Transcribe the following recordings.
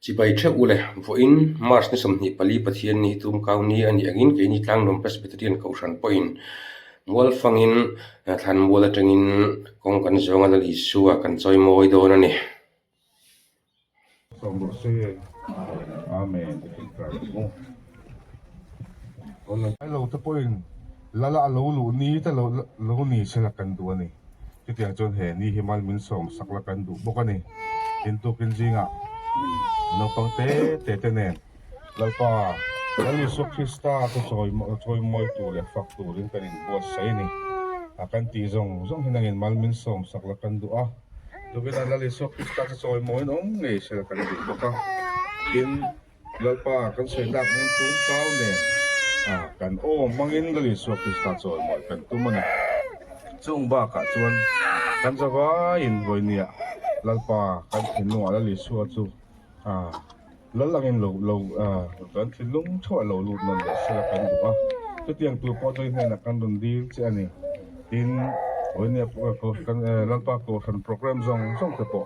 chỉ bay theo ule vô in mars ni som ni pali pathian ni tum kau ni ani angin ke ni tlang nom presbyterian ko san point wal fangin than wala tangin kong kan zonga dal isua kan choi moi do na ni som se amen on ai lo ta point lala lo lu ni ta lo ni sela kan du ni ti tiang chon he ni himal min som sakla kan du bokani into kin jinga no pang te nen lalpa lali so krista to choi moi tu le faktu rin kanin bo sai ni akan ti zong hinangin malmin som sakla kan du a lubin lali so krista to choi moi nom nge sela kan du boka in lalpa kan sei dak mun tu pau ne kan mangin lali so krista choi moi kan tu mana chung ba ka chuan kan jawa in voinia lalpa kan thinu ala li suwa chu lalangin lo kan thilung chwa lo lut man le sala kan du tu tiang tu ko toi na kan dun dil che ani tin voinia ko kan lalpa ko san program zong te po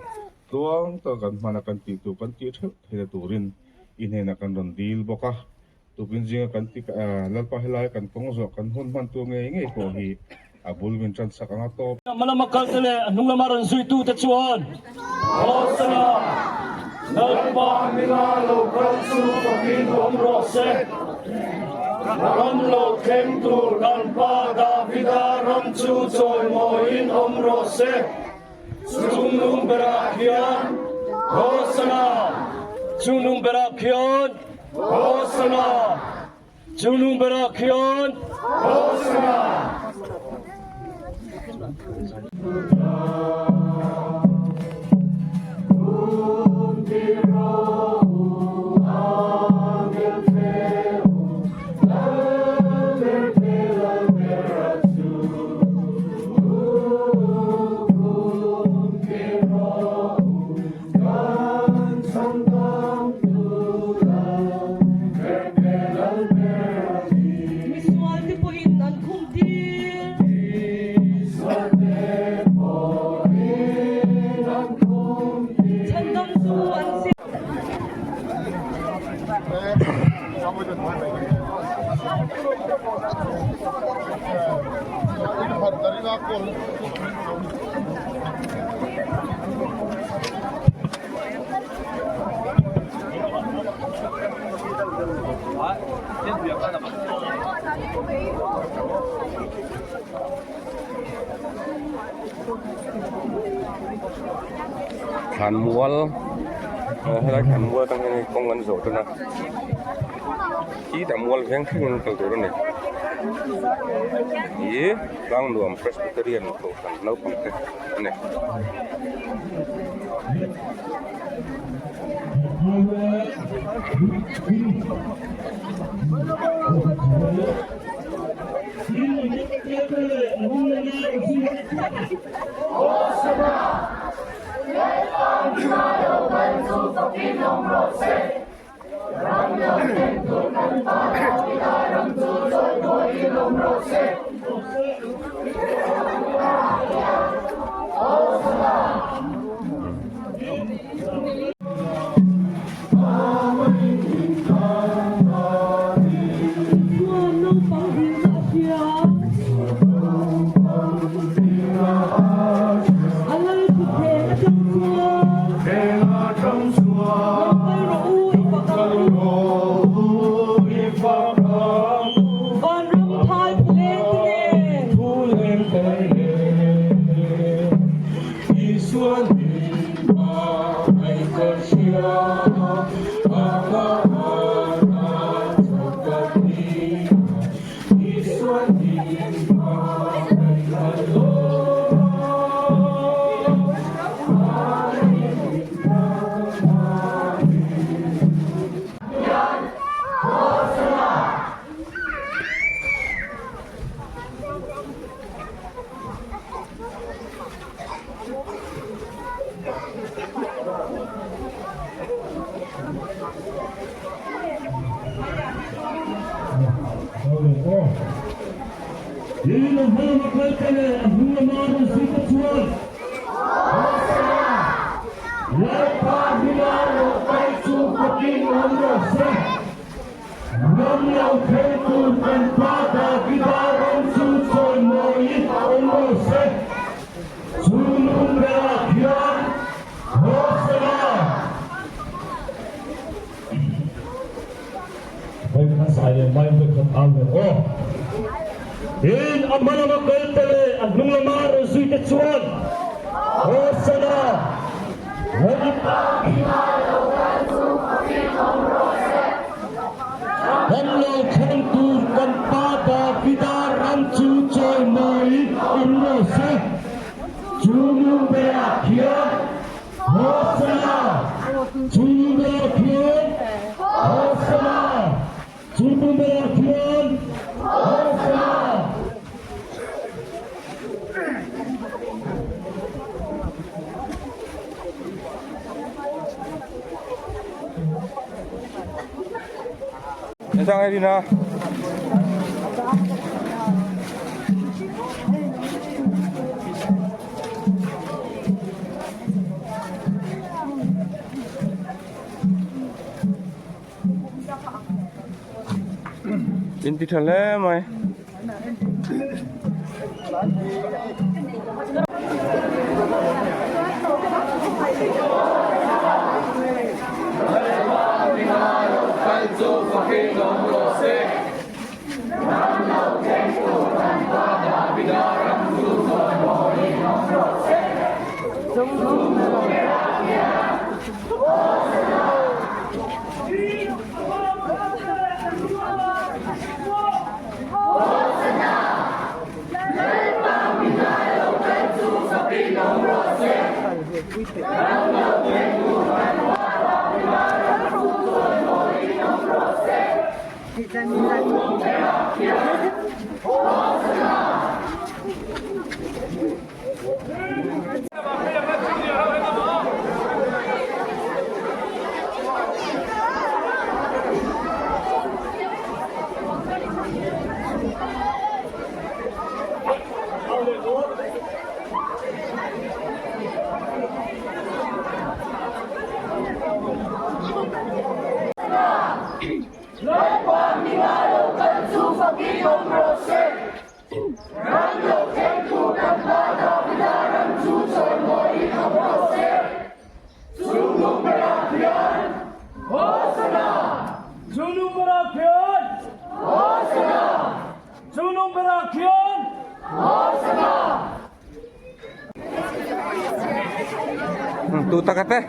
tuang to kan mana kan ti tu kan ti the turin in he na kan dun dil boka tu kin jinga kan ti lalpa helai kan kong zo kan hun man tu nge ko hi abul min chan sakanga to malamakal tele anung lamaran sui tu tachuan hosana nalpa milalo kansu pakin omrose ram lo kem tur kan pa da vida ram chu choi moin omrose sunung berakhian hosana sunung berakhian hosana sunung berakhian hosana khan mual hay khan mual tang ni kong an zo to na ki da mual veng khing kal to ne ye gang nuam presbyterian ko kan no pang te ne Let in umrose Nam lao khen tu kan pada kidaram su soy moi umrose Sunum berakyan hosana Baiklah saya main dekat awal. Oh, in amana makaltele agnung lamar suite chuan. Oh sana. Hello kantu kan pada kidaram chu choi moi umrose. Sunum berakyan hosana. Sunum berakyan hosana. Sunum berakyan hosana. Sang ai đi nào. In tí thằng lẽ mày. Tu takate.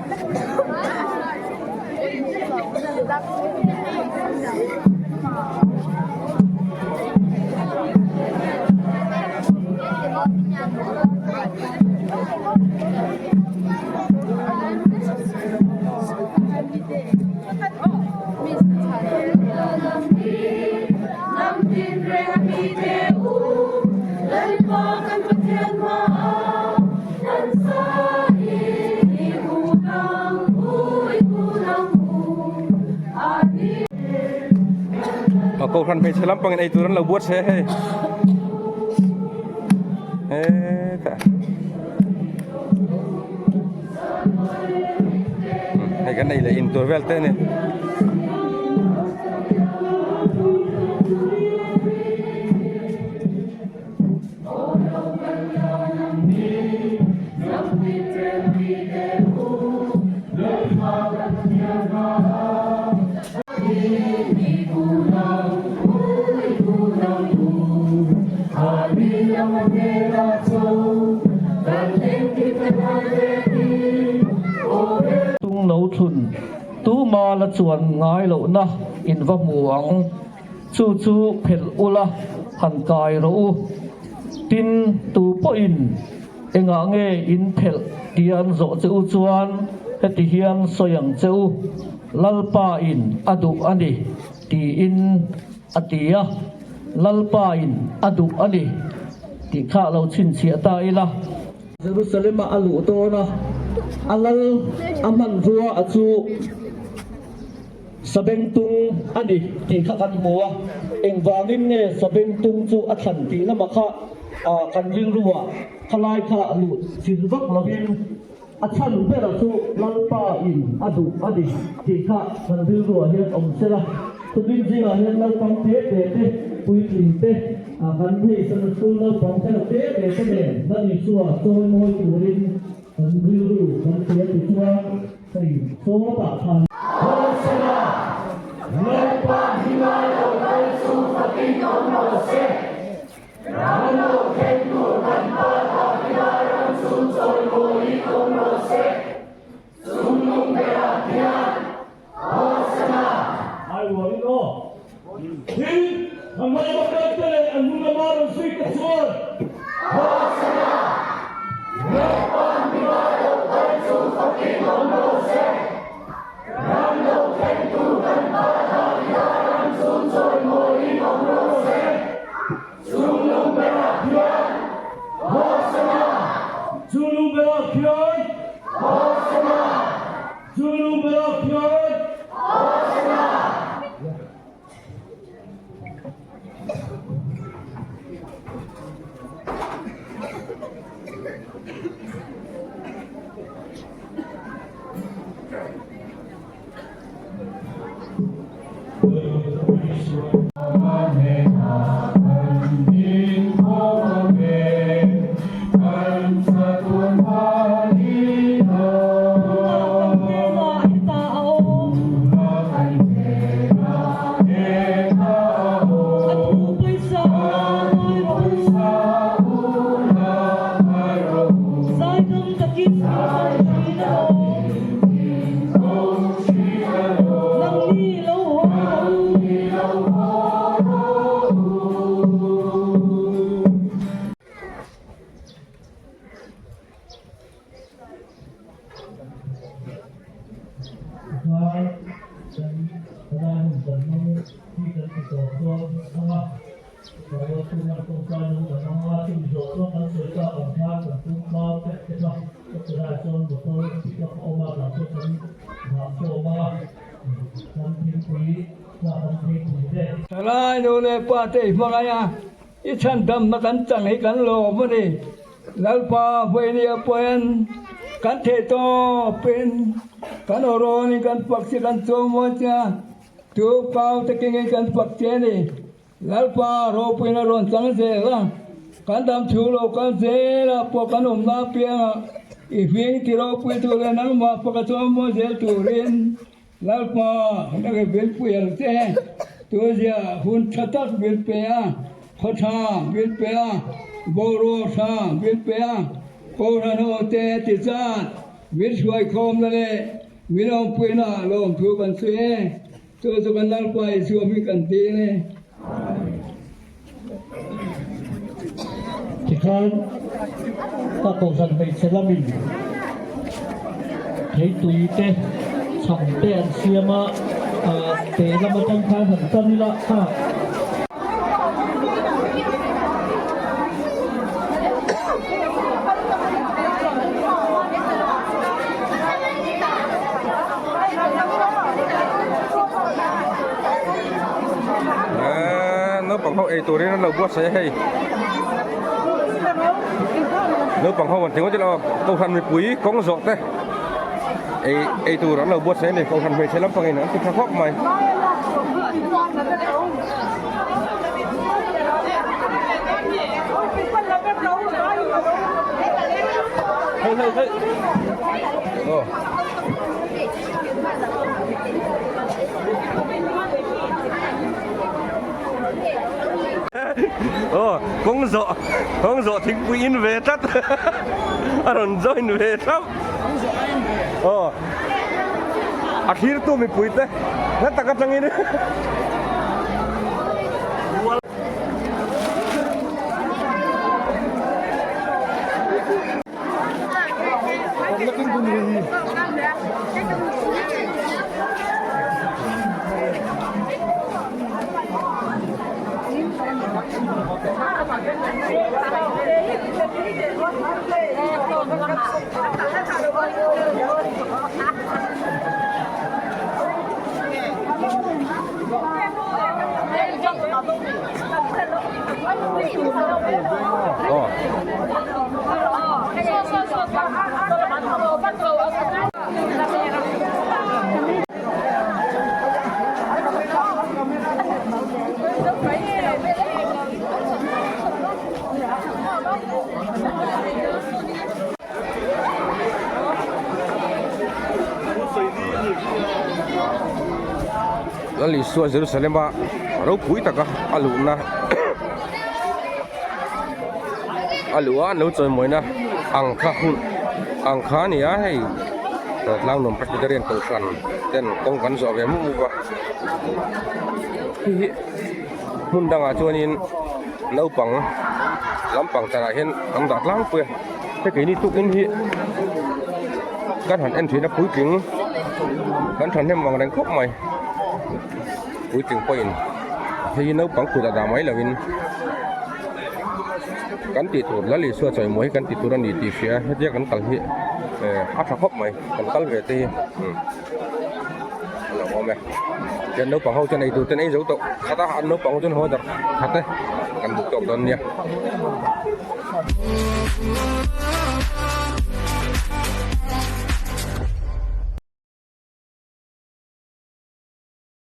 Kau kan pe selam pengen ai turun la buat saya he. Tak. Hai kan đây là interval thế này. Tung nấu thun tu ma la chuan ngai lo na in va muang chu chu phel ula han kai ro tin tu po in enga nge in phel tian zo chu chuan heti hian soyang chu lalpa in adu ani ti in atia lalpa in adu ani ti kha lo chin chia ta ila Jerusalem alu to na alal aman vua achu sabeng tung ani ti kha kan mua eng wangin ne sabeng tung chu athan ti na makha kan ring ruwa khalai kha alu sin vak lovin อาชันเพื่อเราสู้ลัลป้าอินอดุอดีที่ข้ามันดื้อรัวเฮียนอมเสละทุกทีจริงอ่ะเฮียนเราฟังเตะเตะปุยกินเตะกันที่สนุกสู้เราฟังเตะเตะเตะเนี่ยนั่นนี่ชัวโซ่มวยอยู่รินมันดื้อรู้มันเสียติดชัวใส่โซ่ตาทันโฮเซนาเลปาฮิมาโลเตสุฟติโนโนเซราโนเทนุรันปาทาฮิรารันสุนโซโมอิโกโนเซซุนลุงเบราเทียนโฮเซนาไอ้วัวนี่โน่ทีทำไมมาเกิดเลยอันนู้นมาเราสุยกับชัวโฮเซนาเลปาฮิมาโลเตสุฟติโนโนเซราโนเทนุรันปาทาฮิรารันสุนโซโมอิโกโนเซZulung Berakian, Hosana. Zulung Berakian, Hosana. Zulung Berakian, Hosana. Salai dole pate makanya isan dam makan cang ikan lo mani lalpa bueni apoen kan teto pen kan oroni kan paksi kan somocha tu pau teking kan paksi ni lalpa ro pena ron cang se la kan dam chulo kan se la po kan umna pia ifing tiro pu tu le nang ma pa ka somo se turin lalpa nang bel pu yal seตัวเจ้าหุ่นชัดๆวิลเปียขอชาวิลเปียโบโรชาวิลเปียโกรานโอเตติจาวิลช่วยคอมนั่นแหละวิลองพูน่าลมทุกันเสียตัวสุกันนัลไปช่วยมีกันตีเนี่ยที่ครั้งตะโกนสั่งไปเซรามินให้ตุยเตช่องเตนเสียมาเตะแล้วมาจังทางหันต้นนี่ละค่ะnó bằng hậu tuổi đấy nó lâu bớt sẽ hay nó bằng hậu mình tiếng có là câu hành về quý có một giọt đấy tuổi nó lâu bớt sẽ này câu hành về sẽ lắm phần này nó cũng khóc mày hey. Con dọ thì queen về tất anh rồi về lắm akhir tuh mi puite nggak tak kacang ini Lali suwa Jerusalem ba rau pui taka alu na alu a no choi moina ang kha ni a hei lang nom Presbyterian Kausan ten kong kan so ve mu ba hi mun danga chuanin naupang lampang tara hen ang dat lang pe te ke ni tukin hi kan han en thina pui ting kan than hem wang reng khop mai pui ting poin thì nấu bằng củ đào mấy là mình cắn tịt tụt lá lì xua trời muối cắn tịt tụt ăn tịt phía hết giấc cắn tàu hiện áp thác hốc mày cắn cắn về tê là ngon mày trên nấu bằng hậu trên này tụt trên ấy dấu tụ khá ta ăn nấu bằng trên hôi thật thật đấy cắn bụng tụt đơn nha